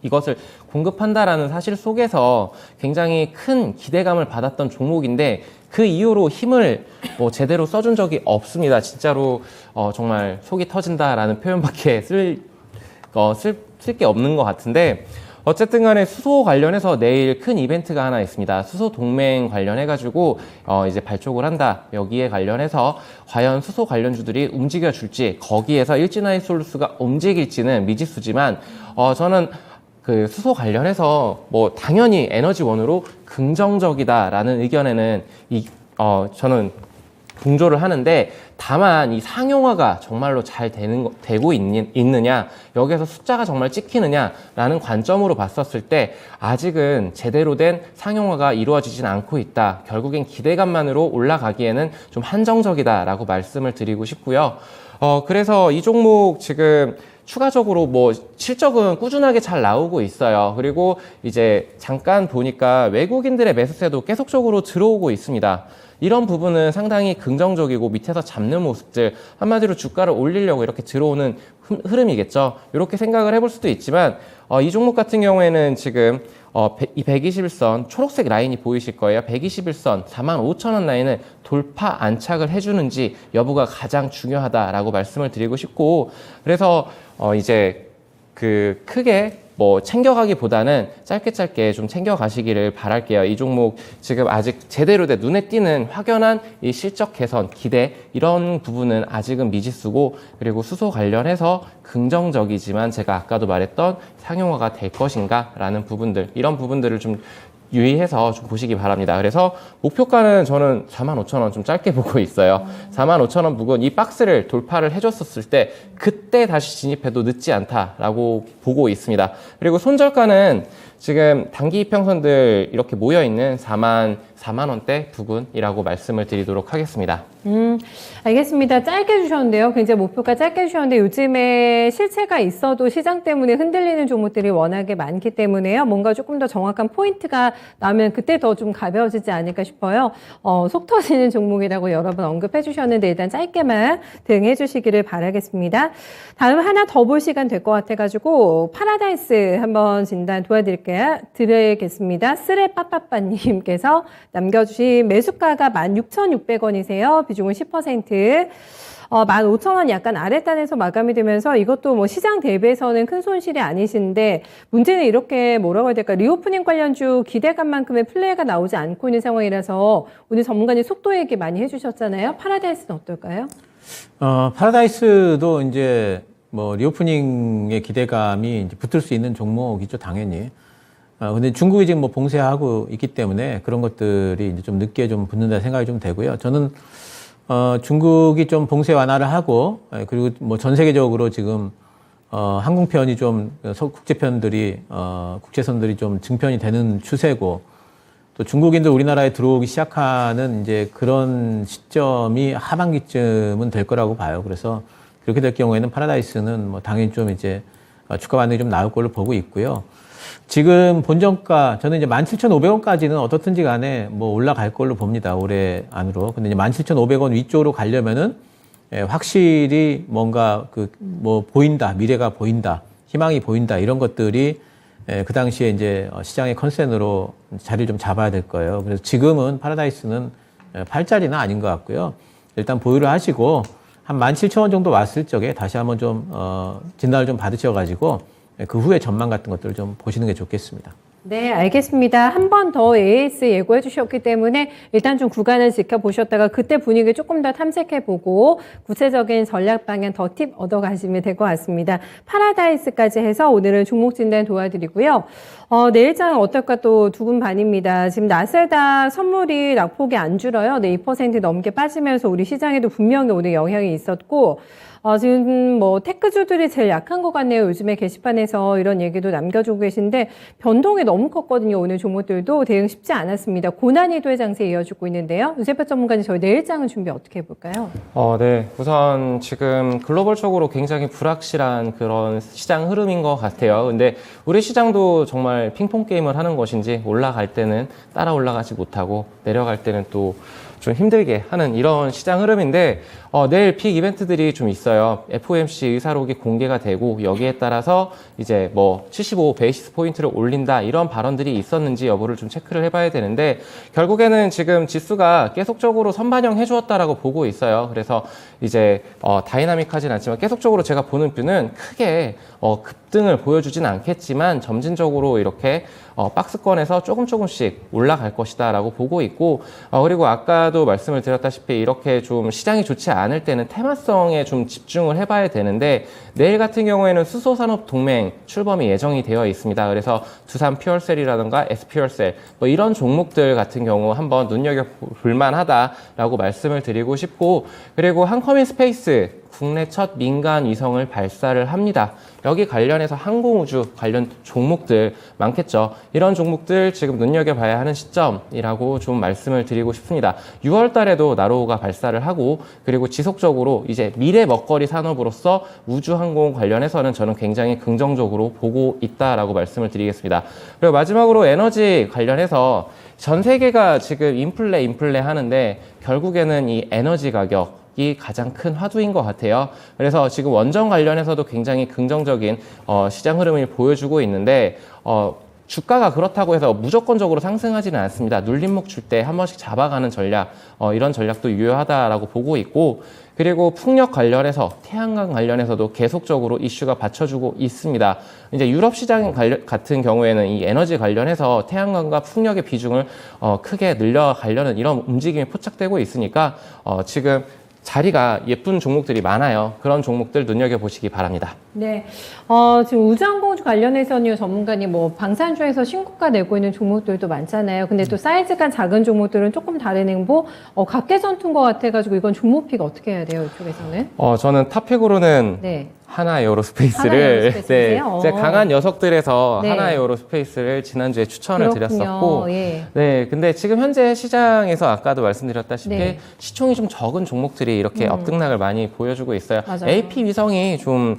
이것을 공급한다라는 사실 속에서 굉장히 큰 기대감을 받았던 종목인데 그 이후로 힘을 뭐 제대로 써준 적이 없습니다. 진짜로 정말 속이 터진다라는 표현밖에 쓸 게 없는 것 같은데 어쨌든 간에 수소 관련해서 내일 큰 이벤트가 하나 있습니다. 수소 동맹 관련해가지고 이제 발족을 한다. 여기에 관련해서 과연 수소 관련주들이 움직여줄지 거기에서 일진하이솔루스가 움직일지는 미지수지만 저는 그 수소 관련해서 뭐 당연히 에너지원으로 긍정적이다라는 의견에는 저는 동조를 하는데 다만 이 상용화가 정말로 잘 되고 있느냐 여기에서 숫자가 정말 찍히느냐라는 관점으로 봤었을 때 아직은 제대로 된 상용화가 이루어지진 않고 있다. 결국엔 기대감만으로 올라가기에는 좀 한정적이다라고 말씀을 드리고 싶고요. 그래서 이 종목 지금 추가적으로 뭐 실적은 꾸준하게 잘 나오고 있어요. 그리고 이제 잠깐 보니까 외국인들의 매수세도 계속적으로 들어오고 있습니다. 이런 부분은 상당히 긍정적이고 밑에서 잡는 모습들, 한마디로 주가를 올리려고 이렇게 들어오는 흐름이겠죠. 이렇게 생각을 해볼 수도 있지만 이 종목 같은 경우에는 지금 이 121선 초록색 라인이 보이실 거예요. 121선 45,000원 라인을 돌파 안착을 해주는지 여부가 가장 중요하다라고 말씀을 드리고 싶고 그래서 이제 그 크게 뭐 챙겨가기보다는 짧게 좀 챙겨가시기를 바랄게요. 이 종목 지금 아직 제대로 된 눈에 띄는 확연한 이 실적 개선 기대 이런 부분은 아직은 미지수고 그리고 수소 관련해서 긍정적이지만 제가 아까도 말했던 상용화가 될 것인가 라는 부분들 이런 부분들을 좀 유의해서 좀 보시기 바랍니다. 그래서 목표가는 저는 45,000원 좀 짧게 보고 있어요. 45,000원 부근 이 박스를 돌파를 해줬었을 때 그때 다시 진입해도 늦지 않다라고 보고 있습니다. 그리고 손절가는 지금 단기 이평선들 이렇게 모여있는 4만원대 부근이라고 말씀을 드리도록 하겠습니다. 알겠습니다. 짧게 주셨는데요. 굉장히 목표가 짧게 주셨는데 요즘에 실체가 있어도 시장 때문에 흔들리는 종목들이 워낙에 많기 때문에요. 뭔가 조금 더 정확한 포인트가 나면 그때 더 좀 가벼워지지 않을까 싶어요. 속 터지는 종목이라고 여러 번 언급해 주셨는데 일단 짧게만 대응해 주시기를 바라겠습니다. 다음 하나 더 볼 시간 될 것 같아가지고 파라다이스 한번 진단 드리겠습니다. 쓰레빠빠빠님께서 남겨주신 매수가가 16,600원이세요. 비중은 10%. 15,000원 약간 아랫단에서 마감이 되면서 이것도 뭐 시장 대비해서는 큰 손실이 아니신데 문제는 이렇게 뭐라고 해야 될까 리오프닝 관련주 기대감만큼의 플레이가 나오지 않고 있는 상황이라서 오늘 전문가님 속도 얘기 많이 해주셨잖아요. 파라다이스는 어떨까요? 파라다이스도 이제 뭐 리오프닝의 기대감이 이제 붙을 수 있는 종목이죠, 당연히. 근데 중국이 지금 뭐 봉쇄하고 있기 때문에 그런 것들이 이제 좀 늦게 좀 붙는다 생각이 좀 되고요. 저는 중국이 좀 봉쇄 완화를 하고 그리고 뭐 전 세계적으로 지금 항공편이 좀 국제선들이 좀 증편이 되는 추세고 또 중국인들 우리나라에 들어오기 시작하는 이제 그런 시점이 하반기쯤은 될 거라고 봐요. 그래서 그렇게 될 경우에는 파라다이스는 뭐 당연히 좀 이제 주가 반등이 좀 나올 걸로 보고 있고요. 지금 본정가 저는 이제 17,500원까지는 어떻든지 간에 뭐 올라갈 걸로 봅니다. 올해 안으로. 근데 이제 17,500원 위쪽으로 가려면은 확실히 뭔가 뭐 보인다, 미래가 보인다, 희망이 보인다 이런 것들이 그 당시에 이제 시장의 컨센으로 자리를 좀 잡아야 될 거예요. 그래서 지금은 파라다이스는 팔자리는 아닌 것 같고요. 일단 보유를 하시고 한 17,000원 정도 왔을 적에 다시 한번 좀 진단을 좀 받으셔가지고 그 후에 전망 같은 것들을 좀 보시는 게 좋겠습니다. 네, 알겠습니다. 한 번 더 AS 예고해 주셨기 때문에 일단 좀 구간을 지켜보셨다가 그때 분위기 조금 더 탐색해보고 구체적인 전략 방향 더 팁 얻어가시면 될 것 같습니다. 파라다이스까지 해서 오늘은 종목 진단 도와드리고요. 내일장 어떨까 또 두 분 반입니다. 지금 나스닥 선물이 낙폭이 안 줄어요. 네, 2% 넘게 빠지면서 우리 시장에도 분명히 오늘 영향이 있었고 지금 뭐 테크주들이 제일 약한 것 같네요. 요즘에 게시판에서 이런 얘기도 남겨주고 계신데 변동이 너무 컸거든요. 오늘 종목들도 대응 쉽지 않았습니다. 고난이도의 장세 이어지고 있는데요. 유세표 전문가님 저희 내일장은 준비 어떻게 해볼까요? 네. 우선 지금 글로벌적으로 굉장히 불확실한 그런 시장 흐름인 것 같아요. 근데 우리 시장도 정말 핑퐁 게임을 하는 것인지 올라갈 때는 따라 올라가지 못하고 내려갈 때는 또 좀 힘들게 하는 이런 시장 흐름인데 내일 빅 이벤트들이 좀 있어요. FOMC 의사록이 공개가 되고 여기에 따라서 이제 뭐 75 베이시스 포인트를 올린다 이런 발언들이 있었는지 여부를 좀 체크를 해봐야 되는데 결국에는 지금 지수가 계속적으로 선반영 해주었다라고 보고 있어요. 그래서 이제 다이나믹하진 않지만 계속적으로 제가 보는 뷰는 크게 급등을 보여주진 않겠지만 점진적으로 이렇게 박스권에서 조금씩 올라갈 것이다 라고 보고 있고 그리고 아까도 말씀을 드렸다시피 이렇게 좀 시장이 좋지 않을 때는 테마성에 좀 집중을 해봐야 되는데 내일 같은 경우에는 수소산업동맹 출범이 예정이 되어 있습니다. 그래서 두산 퓨얼셀이라든가 SPuel셀 뭐 이런 종목들 같은 경우 한번 눈여겨볼 만하다라고 말씀을 드리고 싶고 그리고 한커민 스페이스 국내 첫 민간 위성을 발사를 합니다. 여기 관련해서 항공우주 관련 종목들 많겠죠. 이런 종목들 지금 눈여겨봐야 하는 시점이라고 좀 말씀을 드리고 싶습니다. 6월 달에도 나로우가 발사를 하고 그리고 지속적으로 이제 미래 먹거리 산업으로서 우주항공 관련해서는 저는 굉장히 긍정적으로 보고 있다라고 말씀을 드리겠습니다. 그리고 마지막으로 에너지 관련해서 전 세계가 지금 인플레 하는데 결국에는 이 에너지 가격 이 가장 큰 화두인 것 같아요. 그래서 지금 원전 관련해서도 굉장히 긍정적인 시장 흐름을 보여주고 있는데 주가가 그렇다고 해서 무조건적으로 상승하지는 않습니다. 눌림목 줄 때 한 번씩 잡아가는 전략, 이런 전략도 유효하다라고 보고 있고 그리고 풍력 관련해서 태양광 관련해서도 계속적으로 이슈가 받쳐주고 있습니다. 이제 유럽 시장 같은 경우에는 이 에너지 관련해서 태양광과 풍력의 비중을 크게 늘려가려는 이런 움직임이 포착되고 있으니까 지금 자리가 예쁜 종목들이 많아요. 그런 종목들 눈여겨보시기 바랍니다. 네. 지금 우주항공 관련해서는 전문가님 뭐 방산주에서 신고가 내고 있는 종목들도 많잖아요. 근데 또 사이즈가 작은 종목들은 조금 다른 행보, 각계전투인 것 같아가지고 이건 종목픽 어떻게 해야 돼요, 이쪽에서는? 저는 탑픽으로는 네. 하나에어로스페이스를 제 강한 녀석들에서 네. 하나에어로스페이스를 지난주에 추천을 그렇군요. 드렸었고 예. 네, 근데 지금 현재 시장에서 아까도 말씀드렸다시피 네. 시총이 좀 적은 종목들이 이렇게 업등락을 많이 보여주고 있어요. 맞아요. AP 위성이 좀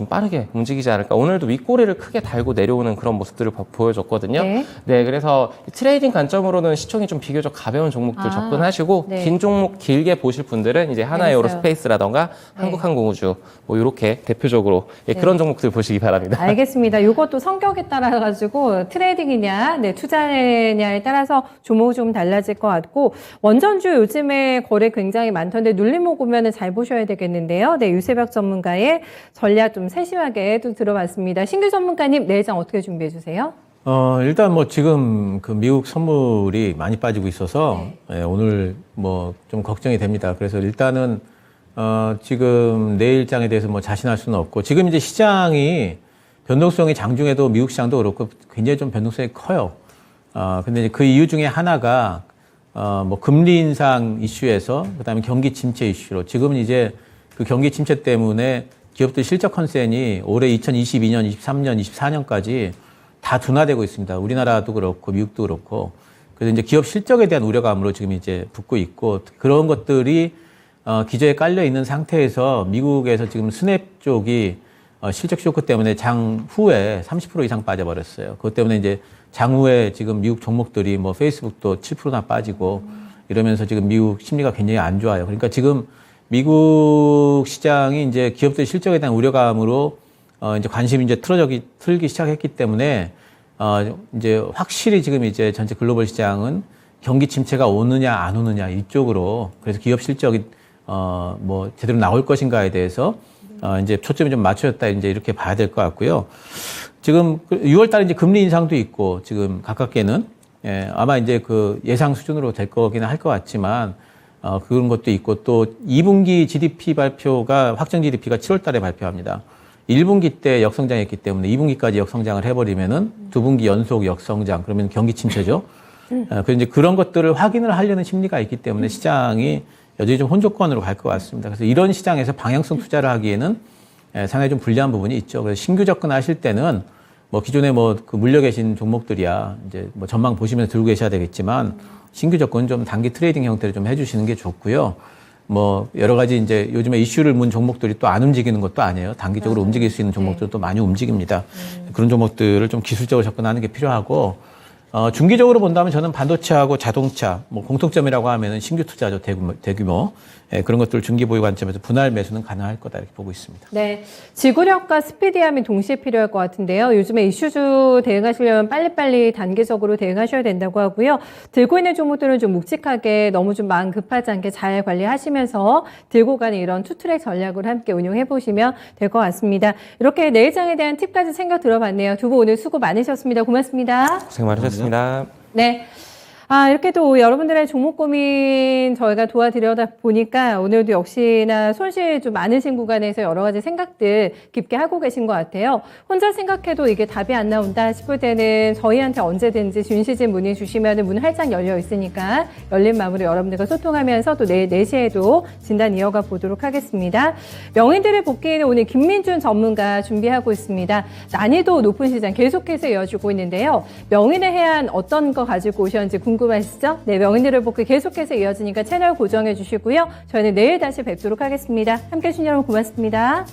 빠르게 움직이지 않을까. 오늘도 윗꼬리를 크게 달고 내려오는 그런 모습들을 보여줬거든요. 네. 네, 그래서 트레이딩 관점으로는 시총이 좀 비교적 가벼운 종목들 접근하시고 네. 긴 종목 길게 보실 분들은 이제 하나에어로스페이스라던가 네. 한국항공우주 뭐 이렇게 대표적으로 그런 종목들 보시기 바랍니다. 알겠습니다. 이것도 성격에 따라 가지고 트레이딩이냐, 네, 투자냐에 따라서 종목이 좀 달라질 것 같고 원전주 요즘에 거래 굉장히 많던데 눌림목 오면은 잘 보셔야 되겠는데요. 네, 유세벽 전문가의 전략 좀 세심하게 또 들어봤습니다. 신규 전문가님 내일장 어떻게 준비해 주세요? 일단 뭐 지금 그 미국 선물이 많이 빠지고 있어서 오늘 뭐 좀 걱정이 됩니다. 그래서 일단은 지금 내일장에 대해서 뭐 자신할 수는 없고 지금 이제 시장이 변동성이 장중에도 미국 시장도 그렇고 굉장히 좀 변동성이 커요. 근데 이제 그 이유 중에 하나가 뭐 금리 인상 이슈에서 그다음에 경기 침체 이슈로 지금은 이제 그 경기 침체 때문에 기업들 실적 컨센이 올해 2022년, 23년, 24년까지 다 둔화되고 있습니다. 우리나라도 그렇고 미국도 그렇고. 그래서 이제 기업 실적에 대한 우려감으로 지금 이제 붙고 있고 그런 것들이 기저에 깔려 있는 상태에서 미국에서 지금 스냅 쪽이 실적 쇼크 때문에 장후에 30% 이상 빠져버렸어요. 그것 때문에 이제 장후에 지금 미국 종목들이 뭐 페이스북도 7%나 빠지고 이러면서 지금 미국 심리가 굉장히 안 좋아요. 그러니까 지금 미국 시장이 이제 기업들 실적에 대한 우려감으로 이제 관심이 이제 틀기 시작했기 때문에 이제 확실히 지금 이제 전체 글로벌 시장은 경기 침체가 오느냐 안 오느냐 이쪽으로 그래서 기업 실적이 뭐 제대로 나올 것인가에 대해서 이제 초점이 좀 맞춰졌다 이제 이렇게 봐야 될 것 같고요. 지금 6월 달에 이제 금리 인상도 있고 지금 가깝게는 아마 이제 그 예상 수준으로 될 거기는 할 것 같지만 그런 것도 있고 또 2분기 GDP 발표가 확정 GDP가 7월 달에 발표합니다. 1분기 때 역성장했기 때문에 2분기까지 역성장을 해버리면은 2분기 연속 역성장 그러면 경기 침체죠. 그래서 이제 그런 것들을 확인을 하려는 심리가 있기 때문에 시장이 여전히 좀 혼조권으로 갈 것 같습니다. 그래서 이런 시장에서 방향성 투자를 하기에는 상당히 좀 불리한 부분이 있죠. 그래서 신규 접근하실 때는 뭐 기존에 뭐 그 물려 계신 종목들이야 이제 뭐 전망 보시면서 들고 계셔야 되겠지만 신규 접근 좀 단기 트레이딩 형태로 좀 해주시는 게 좋고요. 뭐 여러 가지 이제 요즘에 이슈를 문 종목들이 또 안 움직이는 것도 아니에요. 단기적으로 움직일 수 있는 종목들도 많이 움직입니다. 그런 종목들을 좀 기술적으로 접근하는 게 필요하고 중기적으로 본다면 저는 반도체하고 자동차, 뭐 공통점이라고 하면은 신규 투자죠, 대규모. 예, 그런 것들 중기 보유 관점에서 분할 매수는 가능할 거다 이렇게 보고 있습니다. 네, 지구력과 스피디함이 동시에 필요할 것 같은데요. 요즘에 이슈주 대응하시려면 빨리빨리 단계적으로 대응하셔야 된다고 하고요. 들고 있는 종목들은 좀 묵직하게 너무 좀 마음 급하지 않게 잘 관리하시면서 들고 가는 이런 투트랙 전략을 함께 운용해 보시면 될 것 같습니다. 이렇게 내일장에 대한 팁까지 챙겨 들어봤네요. 두 분 오늘 수고 많으셨습니다. 고맙습니다. 고생 많으셨습니다. 네. 이렇게 또 여러분들의 종목 고민 저희가 도와드려다 보니까 오늘도 역시나 손실 좀 많으신 구간에서 여러 가지 생각들 깊게 하고 계신 것 같아요. 혼자 생각해도 이게 답이 안 나온다 싶을 때는 저희한테 언제든지 준시진 문의 주시면 문 활짝 열려 있으니까 열린 마음으로 여러분들과 소통하면서 또 내일 4시에도 진단 이어가 보도록 하겠습니다. 명인들의 복귀는 오늘 김민준 전문가 준비하고 있습니다. 난이도 높은 시장 계속해서 이어지고 있는데요. 명인의 해안 어떤 거 가지고 오셨는지 궁금하시죠? 네, 명인들의 복귀 계속해서 이어지니까 채널 고정해 주시고요. 저희는 내일 다시 뵙도록 하겠습니다. 함께해 주신 여러분 고맙습니다.